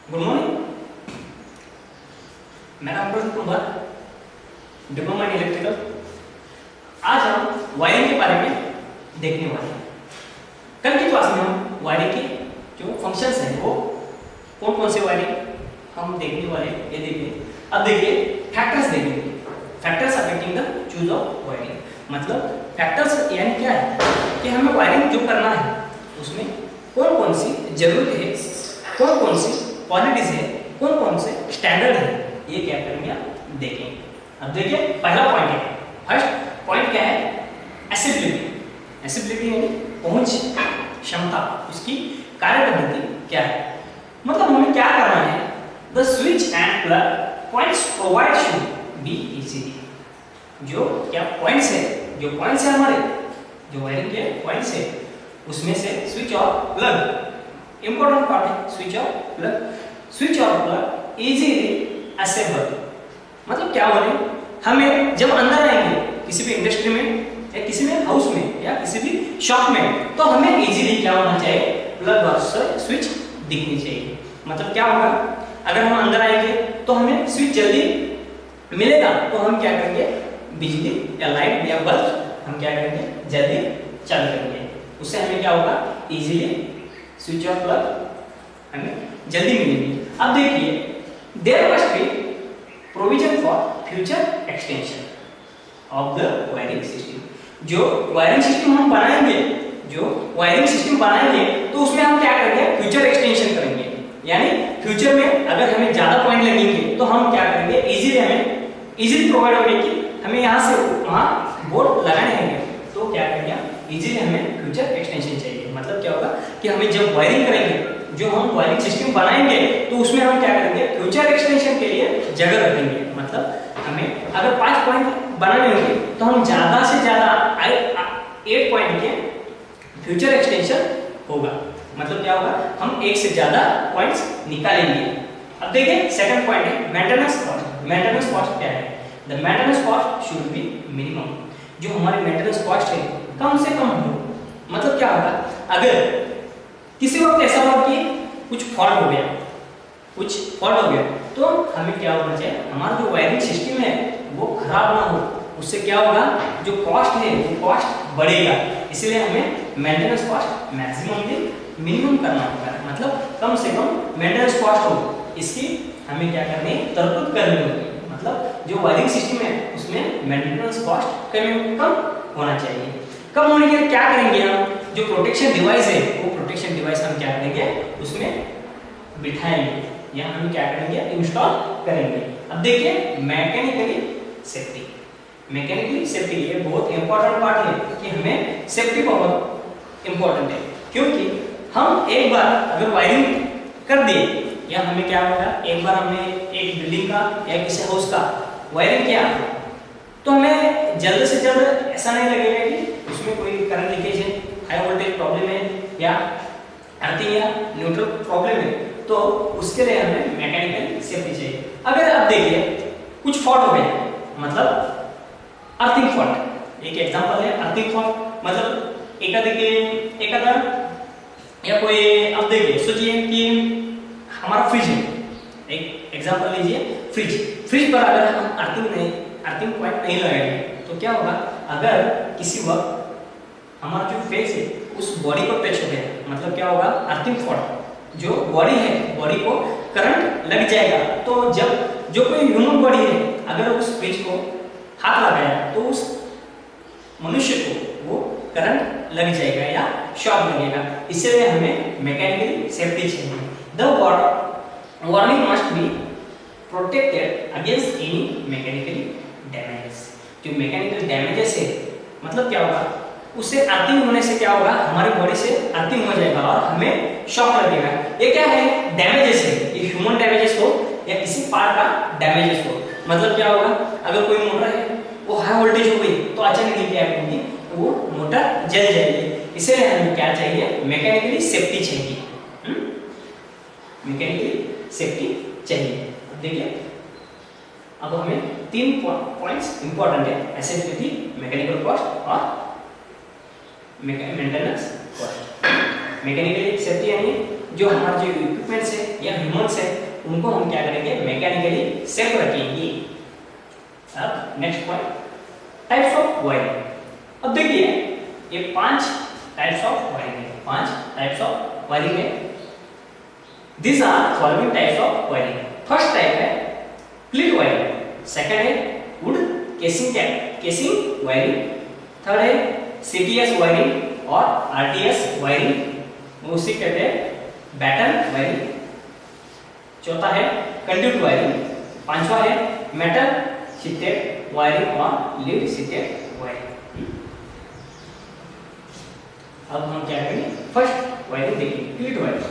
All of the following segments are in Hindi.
गुड मॉर्निंग, मेरा नाम कुंभर, डिप्लोमा इन इलेक्ट्रिकल। आज हम वायरिंग के बारे में देखने वाले हैं। कल की क्लास में हम वायरिंग के जो फंक्शंस हैं वो कौन कौन से वायरिंग हम देखने वाले हैं, ये देखिए। अब देखिए फैक्टर्स देखेंगे, factors affecting the choose of wiring. मतलब फैक्टर्स यानी क्या है कि हमें वायरिंग जो करना है उसमें कौन कौन सी जरूरत है, कौन कौन सी क्वालिटीज है, कौन कौन से स्टैंडर्ड है, ये क्या करेंगे आप देखेंगे। अब देखिए पहला पॉइंट है, फर्स्ट पॉइंट क्या है, एसिबिलिटी। एसिबिलिटी यानी पहुंच क्षमता, उसकी कार्य पद्धति क्या है। मतलब हमें क्या करना है, the switch and plug points provide should be easily. जो क्या पॉइंट्स है, जो पॉइंट्स है हमारे जो वायरिंग के पॉइंट्स है उसमें से स्विच और प्लग इंपॉर्टेंट पार्ट है। स्विच और प्लग, स्विच और प्लग इजीली असेबल। मतलब क्या बोले, हमें जब अंदर आएंगे किसी भी इंडस्ट्री में या किसी में हाउस में या किसी भी शॉप में, तो हमें इजीली क्या होना चाहिए, प्लग और स्विच दिखनी चाहिए। मतलब क्या होगा, अगर हम अंदर आएंगे तो हमें स्विच जल्दी मिलेगा, तो हम क्या करेंगे, बिजली या लाइट या बल्ब हम क्या करेंगे, जल्दी चालू करेंगे। उससे हमें क्या होगा, इजीली स्विच और प्लग हमें जल्दी मिलेगी। अब देखिए, there must be provision for future extension of the wiring system. जो वायरिंग सिस्टम हम बनाएंगे, जो वायरिंग सिस्टम बनाएंगे तो उसमें हम क्या करेंगे, फ्यूचर एक्सटेंशन करेंगे। यानी फ्यूचर में अगर हमें ज्यादा पॉइंट लगेंगे तो हम क्या करेंगे, इजीली हमें इजीली प्रोवाइड होगी कि हमें यहाँ से वहाँ बोर्ड लगाने हैं, तो क्या करेंगे, इजीली हमें फ्यूचर एक्सटेंशन चाहिए। मतलब क्या होगा कि हमें जब वायरिंग करेंगे, जो हम वायरिंग सिस्टम बनाएंगे तो उसमें हम क्या करेंगे, फ्यूचर एक्सटेंशन के लिए जगह रखेंगे। मतलब हमें अगर 5 पॉइंट बनाने होंगे तो हम ज्यादा से ज्यादा 8 पॉइंट के फ्यूचर एक्सटेंशन होगा। मतलब क्या होगा, हम एक से ज्यादा पॉइंट्स निकालेंगे। अब देखिए सेकंड पॉइंट है मेंटेनेंस कॉस्ट। मेंटेनेंस कॉस्ट क्या है, the maintenance cost should be minimum. जो हमारी मेंटेनेंस कॉस्ट है कम से कम हो। मतलब क्या होगा, अगर किसी वक्त ऐसा हुआ कि कुछ फॉल्ट हो गया, कुछ फॉल्ट हो गया, तो हमें क्या होना चाहिए, हमारा जो वायरिंग सिस्टम है वो खराब ना हो। उससे क्या होगा, जो कॉस्ट है वो कॉस्ट बढ़ेगा। इसलिए हमें मेंटेनेंस कॉस्ट मैक्सिमम से मिनिमम करना होगा। मतलब कम से कम मेंटेनेंस कॉस्ट हो, इसकी हमें क्या करनी है, तरतूब करनी होगी। मतलब जो वायरिंग सिस्टम है उसमें मेंटेनेंस कॉस्ट कम होना चाहिए। कम होने के लिए क्या करेंगे, हम जो प्रोटेक्शन डिवाइस है वो प्रोटेक्शन डिवाइस हम क्या करेंगे, उसमें बिठाएंगे या हम क्या करेंगे, इंस्टॉल करेंगे। अब देखिए मैकेनिकली सेफ्टी। मैकेनिकली सेफ्टी ये बहुत इंपॉर्टेंट पार्ट है कि हमें सेफ्टी बहुत इंपॉर्टेंट है। क्योंकि हम एक बार अगर वायरिंग कर दिए, या हमें क्या होगा, एक बार हमने एक बिल्डिंग का या किसी हाउस का वायरिंग किया तो हमें जल्द से जल्द ऐसा नहीं लगेगा कि उसमें कोई करंट लीकेज है, हाई वोल्टेज प्रॉब्लम है या अर्थिंग या न्यूट्रल प्रॉब्लम है, तो उसके लिए हमें मैकेनिकल सेफ्टी चाहिए। अगर आप देखिए कुछ फॉल्ट हो गया, मतलब अर्थिंग फॉल्ट एक एग्जांपल है। अर्थिंग फॉल्ट मतलब एक या कोई, अब देखिए सोचिए कि हमारा फ्रिज है, एक एग्जांपल लीजिए फ्रिज पर अगर हम अर्थिंग पॉइंट नहीं लगाएंगे तो क्या होगा, अगर किसी वक्त हमारा जो फेस है उस बॉडी को टच हो गया, मतलब क्या होगा, अर्थिंग फॉल्ट। जो बॉडी है, बॉडी को करंट लग जाएगा। तो जब जो कोई ह्यूमन बॉडी है अगर उस फ्रिज को हाथ लगाया तो उस मनुष्य को वो करंट लग जाएगा या शॉक लगेगा। इसलिए हमें मैकेनिकल सेफ्टी चाहिए। The warning must be protected against any mechanical damages. जो मैकेनिकल डैमेजेस है, मतलब क्या होगा, उससे अर्थिंग होने से क्या होगा, हमारी बॉडी से अर्थिंग हो जाएगा और हमें शॉक लगेगा। ये क्या है, डैमेजेस है, ये ह्यूमन डैमेजेस हो या किसी पार्ट का डैमेजेस हो। मतलब क्या होगा, अगर कोई मोटर है वो हाई वोल्टेज हो गई तो अचानक क्या करेंगे, वो मोटर जल जाएगी। इसलिए हमें क्या चाहिए, मैकेनिकली सेफ्टी चाहिए। मैकेनिकली सेफ्टी चाहिए। देखिए अब हमें 3 पॉइंट्स इंपॉर्टेंट है, एसिबिलिटी, मैकेनिकल कॉस्ट और मेंटेनेंस कॉस्ट। मैकेनिकली सेफ्टी यानी जो हमारे जो इक्विपमेंट्स है या ह्यूमंस है उनको हम क्या करेंगे, मैकेनिकली सेफ रखेंगे। अब next point, types of wiring. अब देखिए ये 5 टाइप्स ऑफ वायरिंग है, 5 टाइप्स ऑफ वायरिंग है। These are following types of wiring. First type है प्लीट वायरिंग, सेकंड है वुड केसिंग वायरिंग, थर्ड है सीटीएस वायरिंग और आरटीएस वायरिंग, उसी कहते हैं बैटन वायरिंग, चौथा है कंड्यूट वायरिंग, पांचवा है मेटल शीटेड वायरिंग और लीड शीटेड वायरिंग। अब हम क्या करेंगे, फर्स्ट वायरिंग देखिए, प्लीट वायरिंग।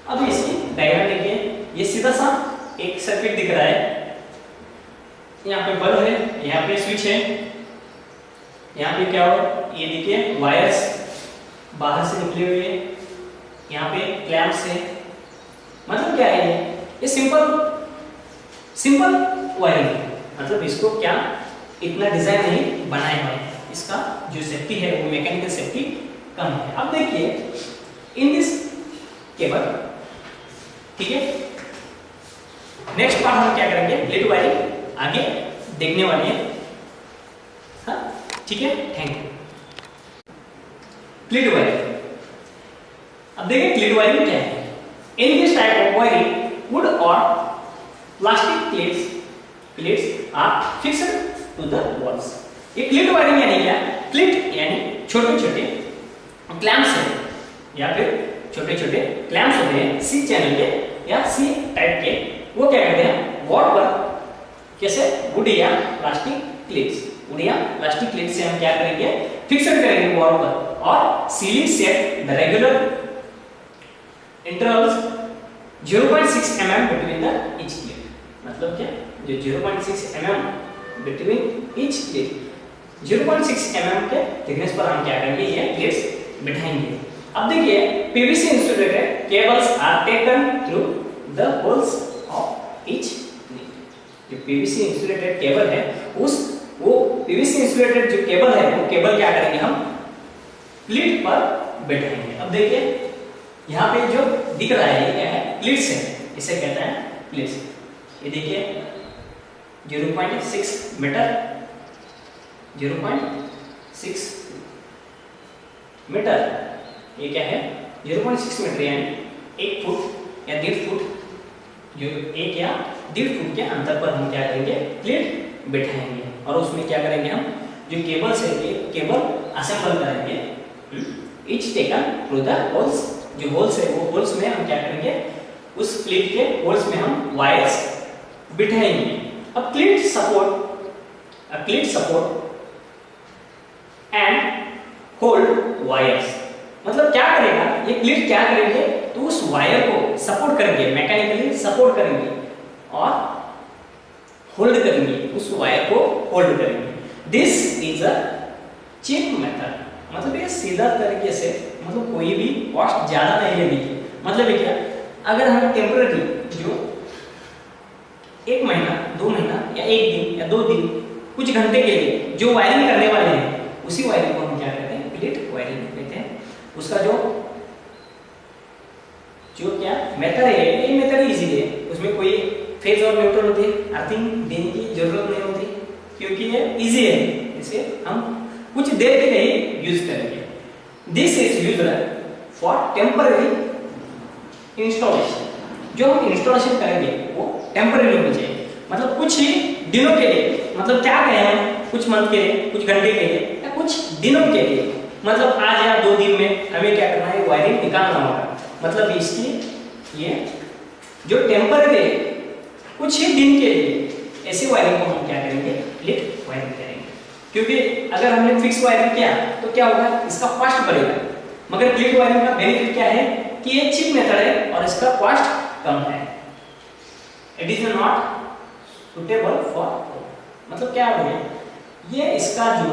अब इसकी डायग्राम देखिए, ये सीधा सा एक सर्किट दिख रहा है, यहाँ पे बल्ब है, यहाँ पे स्विच है, यहाँ पे क्या हो, ये देखिए वायर्स बाहर से निकले हुए हैं, यहाँ पे क्लैंप्स है। मतलब क्या है ये सिंपल वायरिंग है, मतलब इसको क्या इतना डिजाइन नहीं बनाया हुआ है, इसका जो सेफ्टी है वो मैकेनिकल सेफ्टी कम है। अब देखिए इन दिस केबल, ठीक है। नेक्स्ट पार्ट हम क्या करेंगे, प्लीट वायरिंग आगे देखने वाले हैं, हाँ ठीक है, थैंक यू। प्लीट वायरिंग, अब देखिए प्लीट वायरिंग क्या है। In this type of wiring wood और plastic plates are fixed to the walls. ये प्लीट वायरिंग यानी क्या, प्लीट यानी छोटे छोटे क्लैंप्स है या फिर छोटे छोटे क्लैंप्स होते हैं सी चैनल के या सी टाइप के, वो क्या करते हैं वॉल पर कैसे वुड या प्लास्टिक प्लेट्स से हम क्या करेंगे, फिक्सड करेंगे वॉल पर और ceiling set the regular intervals 0.6 mm between the each plate. मतलब क्या, जो 0.6 mm between each plate, 0.6 mm के थिकनेस पर हम क्या करेंगे, ये प्लेट्स बिठाएंगे। अब देखिए PVC insulated cables are taken through the holes of each plate. जो पीवीसी इंसुलेटेड केबल है वो पीवीसी इंसुलेटेड जो केबल है वो केबल क्या करेंगे, हम प्लेट पर बैठाएंगे। अब देखिए यहाँ पे जो दिख रहा है ये क्या है, प्लेट्स है, इसे कहते हैं प्लेट्स। ये देखिए 0.6 मीटर, 0.6 मीटर, ये क्या है 0.6 मीटर यानी 1 फुट या 1.5 फुट, जो 1 या 1.5 फुट के अंतर पर हम क्या करेंगे, प्लेट बैठाएंगे और उसमें क्या करेंगे, हम जो केबल्स है ये केबल असेंबल करेंगे। Each taken through the holes, जो होल्स है वो होल्स में हम क्या करेंगे, उस प्लेट के होल्स में हम वायर्स बिठाएंगे। अब plate support and hold wires, मतलब क्या करेगा ये प्लेट, क्या करेंगे तो उस वायर को सपोर्ट करेंगे, मैकेनिकली सपोर्ट करेंगे और होल्ड करेंगे, उस वायर को होल्ड करेंगे। This is a cheap method, मतलब ये सीधा तरीके से, मतलब कोई भी कॉस्ट ज्यादा नहीं लगेगी। मतलब ये क्या, अगर हम टेम्परेरी जो 1 महीना 2 महीना या 1 दिन या 2 दिन कुछ घंटे के लिए जो वायरिंग करने वाले हैं, उसी वायरिंग को हम क्या कहते हैं, प्लेट वायरिंग कहते हैं। उसका जो क्या मेथड है, ये मेथड इजी है, उसमें कोई फेज और न्यूट्रल होती है, अर्थिंग देने की जरूरत नहीं होती, क्योंकि ये इजी है, इसे हम कुछ देर के लिए यूज करेंगे। This is used for temporary installation, जो हम इंस्टॉलेशन करेंगे वो टेम्पररी होनी चाहिए, मतलब कुछ ही दिनों के लिए, मतलब क्या कहें हम, कुछ मंथ के लिए, कुछ घंटे के लिए या कुछ दिनों के लिए, मतलब आज या 2 दिन में हमें क्या करना है, वायरिंग निकालना होगा। मतलब इसकी ये जो टेम्पररी है, कुछ ही दिन के लिए, ऐसी वायरिंग को हम क्या करेंगे, प्लेट वायरिंग करेंगे। क्योंकि अगर हमने फिक्स वायरिंग किया तो क्या होगा, इसका कॉस्ट बढ़ेगा, मगर प्लेट वायरिंग का बेनिफिट क्या है कि ये चीप मेथड है और इसका कॉस्ट कम है। It is not suitable for, मतलब क्या हो गया, ये इसका जो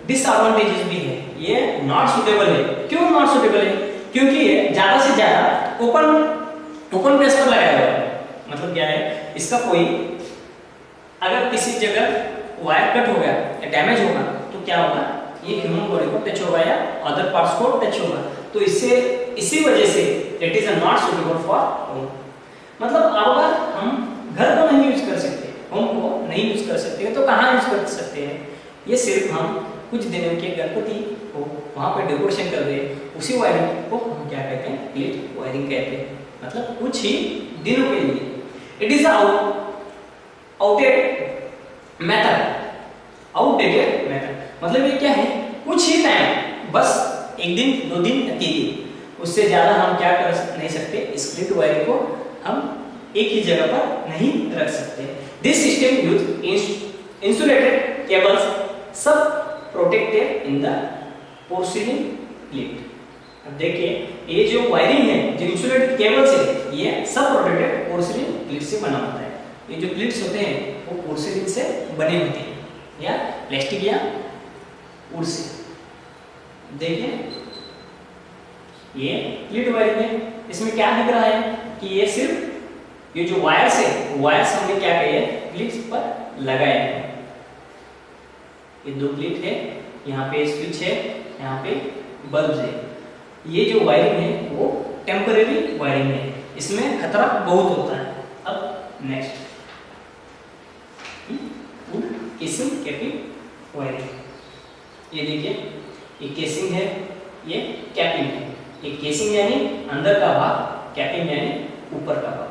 डिसएडवांटेजेस भी है, ये नॉट सुटेबल है। क्यों नॉट सुटेबल है, क्योंकि ये ज्यादा से ज्यादा ओपन प्लेस पर लगाया हुआ है। मतलब क्या है, इसका कोई अगर किसी जगह वायर कट हो गया या डैमेज होगा तो क्या होगा, ये ह्यूमन बॉडी को टच होगा या अदर पार्ट्स को टच होगा, तो इससे इसी वजह से it is not suitable for home. मतलब अगर हम घर को नहीं यूज कर सकते, होम को नहीं यूज कर सकते, तो कहाँ यूज कर सकते हैं? ये सिर्फ हम कुछ दिनों के गणपति को वहाँ पे डेकोरेशन कर दे, उसी वायरिंग को हम क्या कहते हैं? प्लेट वायरिंग कहते हैं। मतलब कुछ ही दिनों के लिए। It is outdated method. मतलब ये क्या है? कुछ ही टाइम, बस एक दिन, 2 दिन, 3 दिन, उससे ज्यादा हम क्या कर नहीं सकते? स्प्लिट वायरिंग को हम एक ही जगह पर नहीं रख सकते। This system use insulated cables सब protected in the porcelain plate. अब देखिए ये जो वायरिंग है, जो इंसुलेटेड केबल्स है, ये सब प्रोटेक्टेड पोर्सिलिन प्लेट से बना होता है। ये जो प्लेट्स होते हैं वो पोर्सिलिन से बने होते हैं या प्लास्टिक या वुड से। देखिए ये प्लेट वायरिंग है। इसमें क्या दिख रहा है कि ये सिर्फ ये जो वायर्स है, वायर्स हमने क्या किए हैं? प्लेट्स पर लगाए हैं। ये 2 प्लेट है, यहाँ पे स्विच है, यहाँ पे बल्ब है। ये जो वायरिंग है वो टेम्परेरी वायरिंग है, इसमें खतरा बहुत होता है। अब next would casing capping wiring. ये देखिए ये केसिंग है, ये कैपिंग है। ये केसिंग यानी अंदर का भाग, कैपिंग यानी ऊपर का भाग।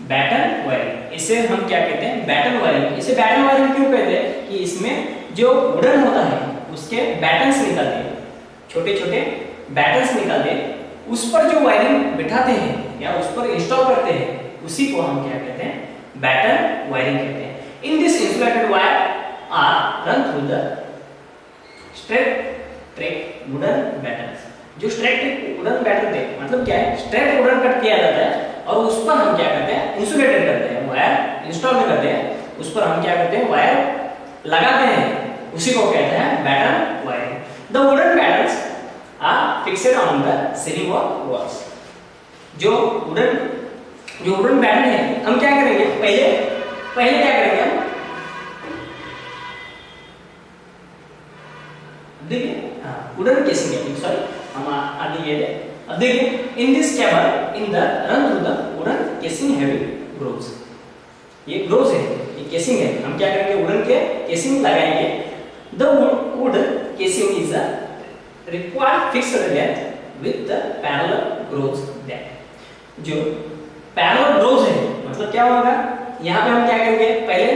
बैटन वायरिंग, इसे हम क्या कहते हैं? Batten wiring. इसे बैटन वायरिंग क्यों कहते हैं? कि इसमें जो वुडन होता है उसके बैटन्स निकलते हैं, छोटे छोटे बैटन्स निकलते हैं, उस पर जो वायरिंग बिठाते हैं या उस पर इंस्टॉल करते हैं, उसी को हम क्या कहते हैं? बैटन वायरिंग कहते हैं। In this insulated wire are run through the straight track wooden battens. जो स्ट्रेट ट्रैक वुडन बैटन है, मतलब क्या है? स्ट्रेट वुडन कट किया जाता है और उस पर हम क्या करते हैं? इंसुलेटेड करते हैं, वायर इंस्टॉल करते हैं, उस पर हम क्या करते हैं? वायर लगाते हैं, उसी को कहते हैं batten wiring. The wooden battens are fixed on the ceiling और वॉल्स। जो वुडन बैटन है, हम क्या करेंगे? पहले क्या करेंगे? हम देखिए वुडन केसिंग, सॉरी हम आगे ये थे। अब देखिए in this cable in the run through the wooden casing heavy groves. ये ग्रोव्स है, ये केसिंग है, हम क्या करेंगे? वुडन के केसिंग लगाएंगे। The wood casing is a required fixed length with the parallel groves that. जो पैरेलल ग्रोव्स है, मतलब क्या होगा? यहाँ पे हम क्या करेंगे? पहले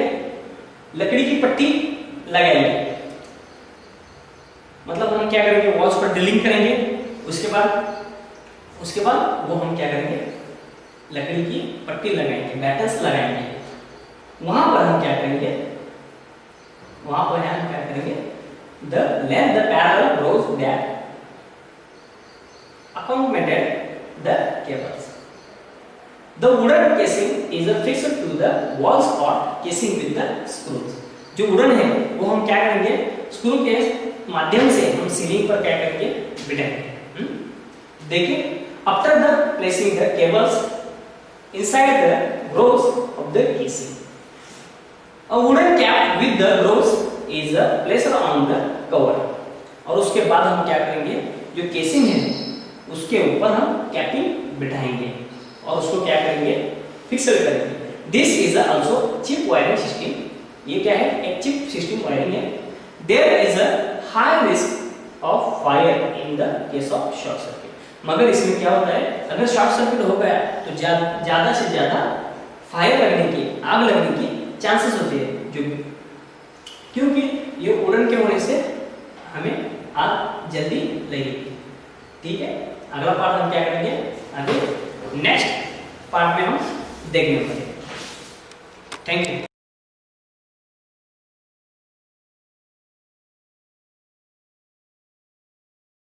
लकड़ी की पट्टी लगाएंगे, मतलब हम क्या करेंगे? वॉल्स पर ड्रिलिंग करेंगे, उसके बाद वो हम क्या करेंगे? लकड़ी की पट्टी लगाएंगे, बैटन्स लगाएंगे। वहां पर हम क्या करेंगे? The length the parallel groves that accommodated the cables. The wooden casing is fixed to the walls or casing with the screws. जो वुडन है वो हम क्या करेंगे? स्क्रू के माध्यम से हम सीलिंग पर क्या करेंगे? बिठाएंगे। देखिए after the placing the cables inside the grooves of the casing, a wooden cap with the grooves is placed on the cover. और उसके बाद हम क्या करेंगे? जो केसिंग है उसके ऊपर हम कैपिंग बिठाएंगे और उसको क्या करेंगे? फिक्स करेंगे। This is also cheap wiring system. ये क्या है? एक चिप सिस्टम वायरिंग है। There is a high risk of fire in the case of short circuit. मगर इसमें क्या होता है? अगर शॉर्ट सर्किट हो गया तो ज्यादा से ज्यादा फायर लगने की, आग लगने की चांसेस होते हैं, जो क्योंकि ये वुडन के होने से हमें आग जल्दी लगेगी। ठीक है, अगला पार्ट हम क्या करेंगे? आगे नेक्स्ट पार्ट में हम देखने वाले। Thank you.